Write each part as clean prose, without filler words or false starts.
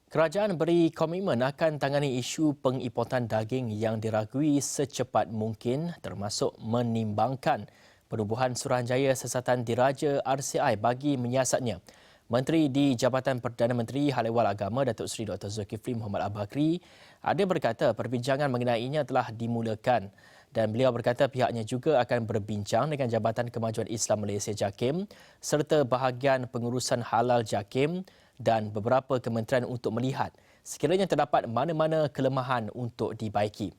Kerajaan beri komitmen akan tangani isu pengimportan daging yang diragui secepat mungkin termasuk menimbangkan penubuhan Suruhanjaya Siasatan Diraja RCI bagi menyiasatnya. Menteri di Jabatan Perdana Menteri Hal Ehwal Agama Datuk Seri Dr. Zulkifli Mohammad Al-Bakri ada berkata perbincangan mengenainya telah dimulakan dan beliau berkata pihaknya juga akan berbincang dengan Jabatan Kemajuan Islam Malaysia JAKIM serta bahagian pengurusan halal JAKIM dan beberapa kementerian untuk melihat sekiranya terdapat mana-mana kelemahan untuk dibaiki.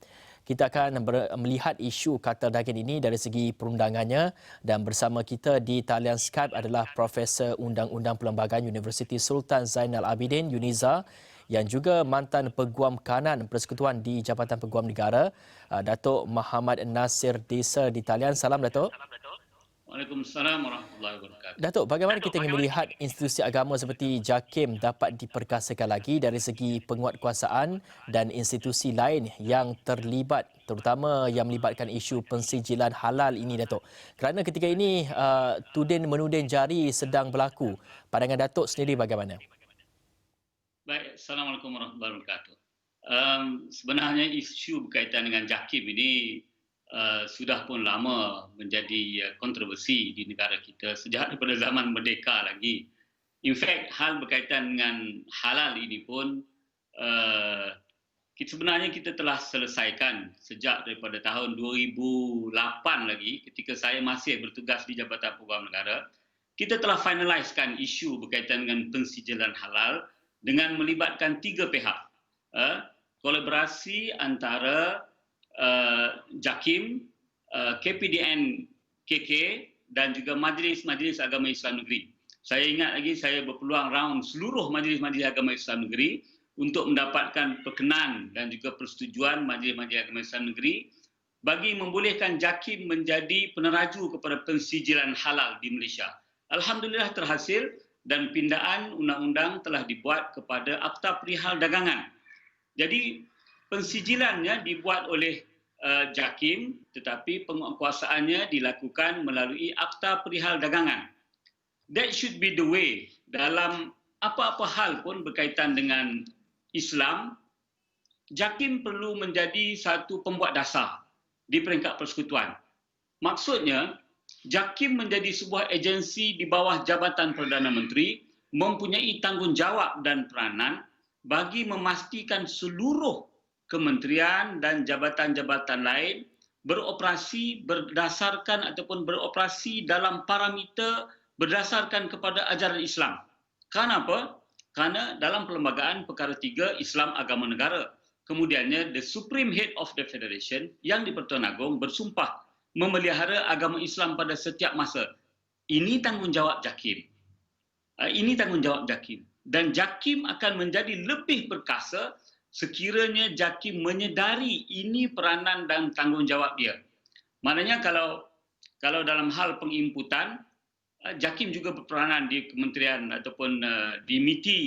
Kita akan melihat isu katal daging ini dari segi perundangannya dan bersama kita di talian Skype adalah Profesor Undang-Undang Perlembagaan Universiti Sultan Zainal Abidin Uniza yang juga mantan Peguam Kanan Persekutuan di Jabatan Peguam Negara, Datuk Muhammad Nasir Desa di talian. Salam Datuk. Waalaikumsalam warahmatullahi wabarakatuh. Datuk, bagaimana kita ingin melihat institusi agama seperti JAKIM dapat diperkasakan lagi dari segi penguatkuasaan dan institusi lain yang terlibat, terutama yang melibatkan isu pensijilan halal ini, Datuk? Kerana ketika ini tuding-menuding jari sedang berlaku. Pandangan Datuk sendiri bagaimana? Baik, Assalamualaikum warahmatullahi wabarakatuh. Sebenarnya isu berkaitan dengan JAKIM ini sudah pun lama menjadi kontroversi di negara kita sejak daripada zaman merdeka lagi. In fact, hal berkaitan dengan halal ini pun sebenarnya kita telah selesaikan sejak daripada tahun 2008 lagi ketika saya masih bertugas di Jabatan Peguam Negara. Kita telah finalisekan isu berkaitan dengan pensijilan halal dengan melibatkan 3 pihak. Kolaborasi antara JAKIM, KPDN KK dan juga Majlis-Majlis Agama Islam Negeri. Saya ingat lagi saya berpeluang round seluruh Majlis-Majlis Agama Islam Negeri untuk mendapatkan perkenan dan juga persetujuan Majlis-Majlis Agama Islam Negeri bagi membolehkan JAKIM menjadi peneraju kepada pensijilan halal di Malaysia. Alhamdulillah terhasil dan pindaan undang-undang telah dibuat kepada Akta Perihal Dagangan. Jadi pensijilannya dibuat oleh JAKIM tetapi penguatkuasaannya dilakukan melalui Akta Perihal Dagangan. That should be the way dalam apa-apa hal pun berkaitan dengan Islam. JAKIM perlu menjadi satu pembuat dasar di peringkat persekutuan. Maksudnya, JAKIM menjadi sebuah agensi di bawah Jabatan Perdana Menteri mempunyai tanggungjawab dan peranan bagi memastikan seluruh kementerian dan jabatan-jabatan lain beroperasi berdasarkan ataupun beroperasi dalam parameter berdasarkan kepada ajaran Islam. Kenapa? Kerana dalam Perlembagaan Perkara 3 Islam Agama Negara, kemudiannya the Supreme Head of the Federation yang di-Pertuan Agong bersumpah memelihara agama Islam pada setiap masa. Ini tanggungjawab JAKIM. Ini tanggungjawab JAKIM. Dan JAKIM akan menjadi lebih perkasa sekiranya JAKIM menyedari ini peranan dan tanggungjawab dia. Maknanya kalau dalam hal penginputan, JAKIM juga berperanan di kementerian ataupun di MITI.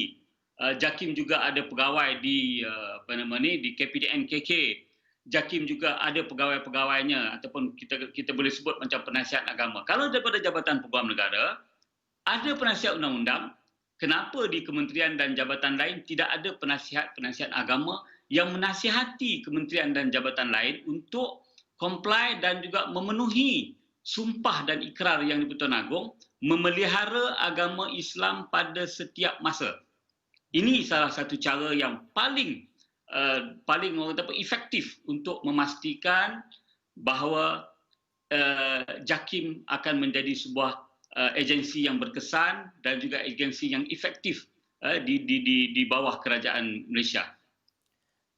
JAKIM juga ada pegawai di di KPDN KK. JAKIM juga ada pegawai-pegawainya ataupun kita boleh sebut macam penasihat agama. Kalau daripada Jabatan Peguam Negara, ada penasihat undang-undang, kenapa di kementerian dan jabatan lain tidak ada penasihat-penasihat agama yang menasihati kementerian dan jabatan lain untuk comply dan juga memenuhi sumpah dan ikrar yang di-Pertuan Agong memelihara agama Islam pada setiap masa. Ini salah satu cara yang paling efektif untuk memastikan bahawa JAKIM akan menjadi sebuah agensi yang berkesan dan juga agensi yang efektif di bawah kerajaan Malaysia.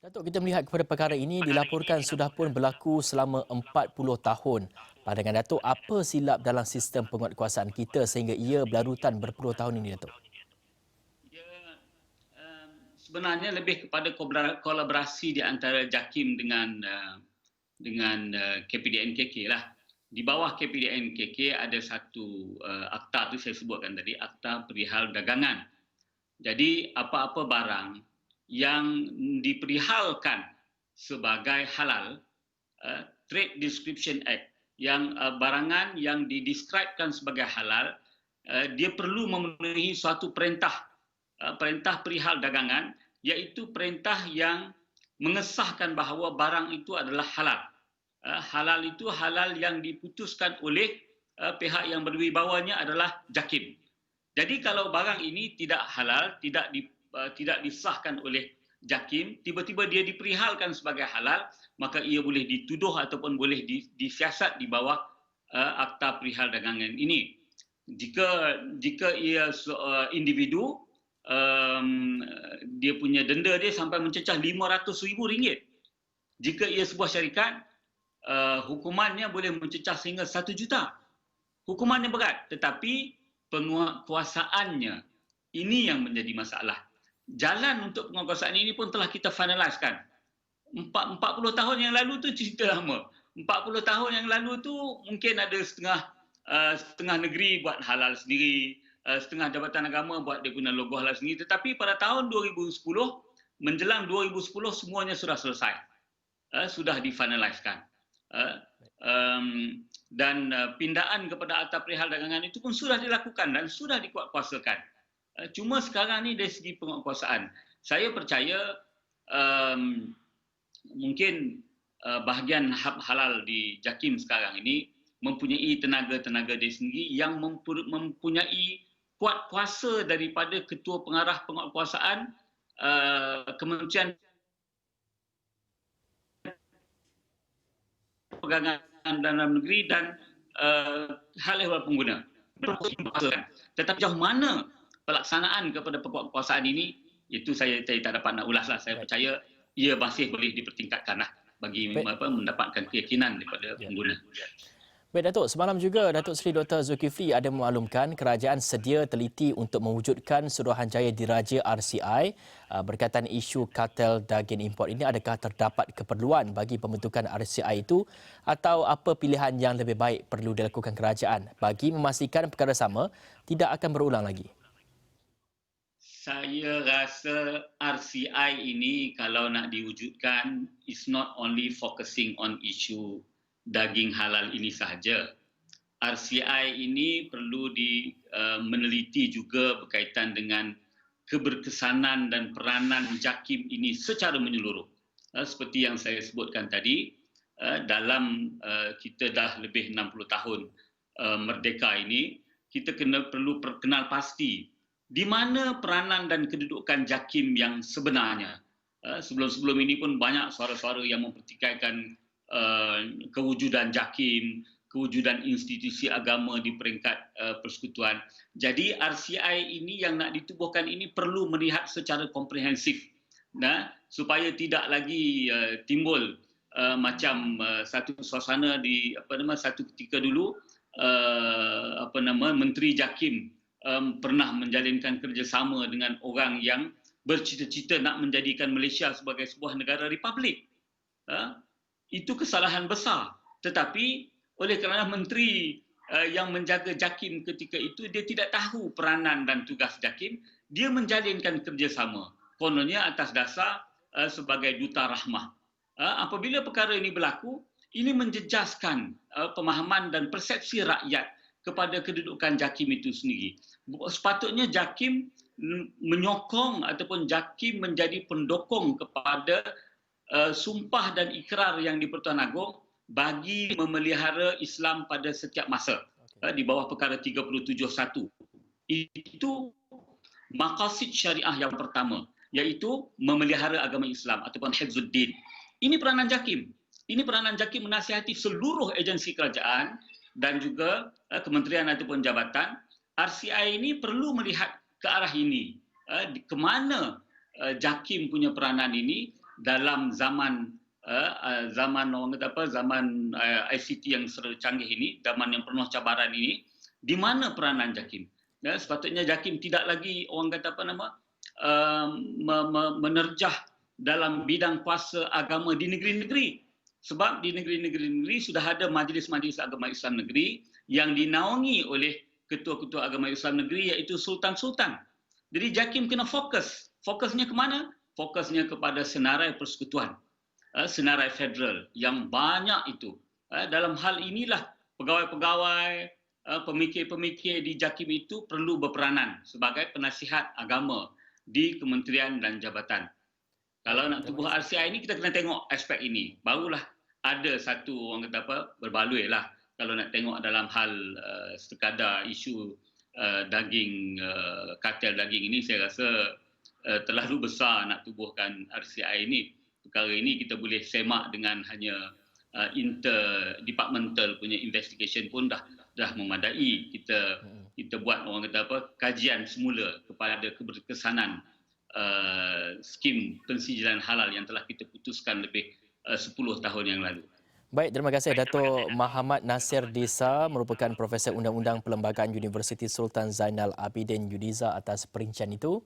Datuk, kita melihat kepada perkara ini dilaporkan sudah pun berlaku selama 40 tahun. Pandangan Datuk, apa silap dalam sistem penguatkuasaan kita sehingga ia berlarutan berpuluh tahun ini, Datuk? Sebenarnya lebih kepada kolaborasi di antara JAKIM dengan KPDN KK lah. Di bawah KPDN KK ada satu akta tu saya sebutkan tadi, Akta Perihal Dagangan. Jadi apa-apa barang yang diperihalkan sebagai halal, Trade Description Act, yang barangan yang dideskripsikan sebagai halal, dia perlu memenuhi suatu perintah perihal dagangan iaitu perintah yang mengesahkan bahawa barang itu adalah halal. Halal itu halal yang diputuskan oleh pihak yang berwibawanya adalah JAKIM. Jadi kalau barang ini tidak halal, tidak disahkan oleh JAKIM, tiba-tiba dia diperihalkan sebagai halal, maka ia boleh dituduh ataupun boleh disiasat di bawah Akta Perihal Dagangan ini. Jika ia individu, dia punya denda dia sampai mencecah RM500,000. Jika ia sebuah syarikat, hukumannya boleh mencecah sehingga RM1 juta. Hukumannya berat, tetapi penguasaannya ini yang menjadi masalah. Jalan untuk penguasaan ini pun telah kita finalisekan. 40 tahun yang lalu tu cerita lama. 40 tahun yang lalu tu mungkin ada setengah negeri buat halal sendiri, setengah jabatan agama buat dia guna logo halal sendiri. Tetapi pada tahun 2010, menjelang 2010 semuanya sudah selesai. Sudah difinalisekan. Dan pindaan kepada Akta Perihal Dagangan itu pun sudah dilakukan dan sudah dikuatkuasakan. Cuma sekarang ni dari segi penguatkuasaan, saya percaya mungkin bahagian halal di JAKIM sekarang ini mempunyai tenaga-tenaga dia sendiri yang mempunyai kuat kuasa daripada Ketua Pengarah Penguatkuasaan Kementerian Perdagangan Dalam Negeri dan hal ehwal pengguna. Tetapi jauh mana pelaksanaan kepada penguatkuasaan ini, itu saya tak dapat nak ulaslah. Saya percaya ia masih boleh dipertingkatkanlah bagi mendapatkan keyakinan daripada pengguna. Baik Datuk, semalam juga Datuk Seri Dr. Zulkifli ada memaklumkan kerajaan sedia teliti untuk mewujudkan Suruhanjaya Diraja RCI berkaitan isu kartel daging import ini. Adakah terdapat keperluan bagi pembentukan RCI itu atau apa pilihan yang lebih baik perlu dilakukan kerajaan bagi memastikan perkara sama tidak akan berulang lagi? Saya rasa RCI ini kalau nak diwujudkan is not only focusing on issue daging halal ini sahaja. RCI ini perlu meneliti juga berkaitan dengan keberkesanan dan peranan JAKIM ini secara menyeluruh. Seperti yang saya sebutkan tadi, dalam kita dah lebih 60 tahun merdeka ini, kita perlu perkenal pasti di mana peranan dan kedudukan JAKIM yang sebenarnya. Sebelum-sebelum ini pun banyak suara-suara yang mempertikaikan kewujudan JAKIM, kewujudan institusi agama di peringkat persekutuan. Jadi RCI ini yang nak ditubuhkan ini perlu melihat secara komprehensif, supaya tidak lagi timbul macam satu suasana di satu ketika dulu Menteri JAKIM pernah menjalinkan kerjasama dengan orang yang bercita-cita nak menjadikan Malaysia sebagai sebuah negara republik. Itu kesalahan besar. Tetapi oleh kerana menteri yang menjaga JAKIM ketika itu, dia tidak tahu peranan dan tugas JAKIM, dia menjalinkan kerjasama. Kononnya atas dasar sebagai duta rahmah. Apabila perkara ini berlaku, ini menjejaskan pemahaman dan persepsi rakyat kepada kedudukan JAKIM itu sendiri. Sepatutnya JAKIM menyokong ataupun JAKIM menjadi pendukung kepada sumpah dan ikrar yang di Pertuan Agong bagi memelihara Islam pada setiap masa di bawah perkara 37.1. Itu maqasid syariah yang pertama, iaitu memelihara agama Islam ataupun hifzuddin. Ini peranan JAKIM. Ini peranan JAKIM menasihati seluruh agensi kerajaan dan juga kementerian ataupun jabatan. RCI ini perlu melihat ke arah ini. Ke mana JAKIM punya peranan ini dalam zaman ICT yang canggih ini, zaman yang penuh cabaran ini, di mana peranan JAKIM? Sepatutnya JAKIM tidak lagi menerjah dalam bidang kuasa agama di negeri-negeri. Sebab di negeri-negeri sudah ada majlis-majlis agama Islam negeri yang dinaungi oleh ketua-ketua agama Islam negeri, iaitu sultan-sultan. Jadi JAKIM kena fokus. Fokusnya ke mana? Fokusnya kepada senarai persekutuan, senarai federal yang banyak itu. Dalam hal inilah pegawai-pegawai, pemikir-pemikir di JAKIM itu perlu berperanan sebagai penasihat agama di kementerian dan jabatan. Kalau nak Terima tubuh kasih. RCI ini kita kena tengok aspek ini. Barulah ada satu orang kata apa berbaloi lah. Kalau nak tengok dalam hal sekadar isu daging kartel daging ini, saya rasa terlalu besar nak tubuhkan RCI ini. Perkara ini kita boleh semak dengan hanya interdepartmental punya investigation pun dah memadai. Kita buat orang kata apa kajian semula kepada keberkesanan skim pensijilan halal yang telah kita putuskan lebih 10 tahun yang lalu. Baik, terima kasih Dato' Mahammad Nasir Disa merupakan Profesor Undang-Undang Perlembagaan Universiti Sultan Zainal Abidin UNIZA atas perincian itu.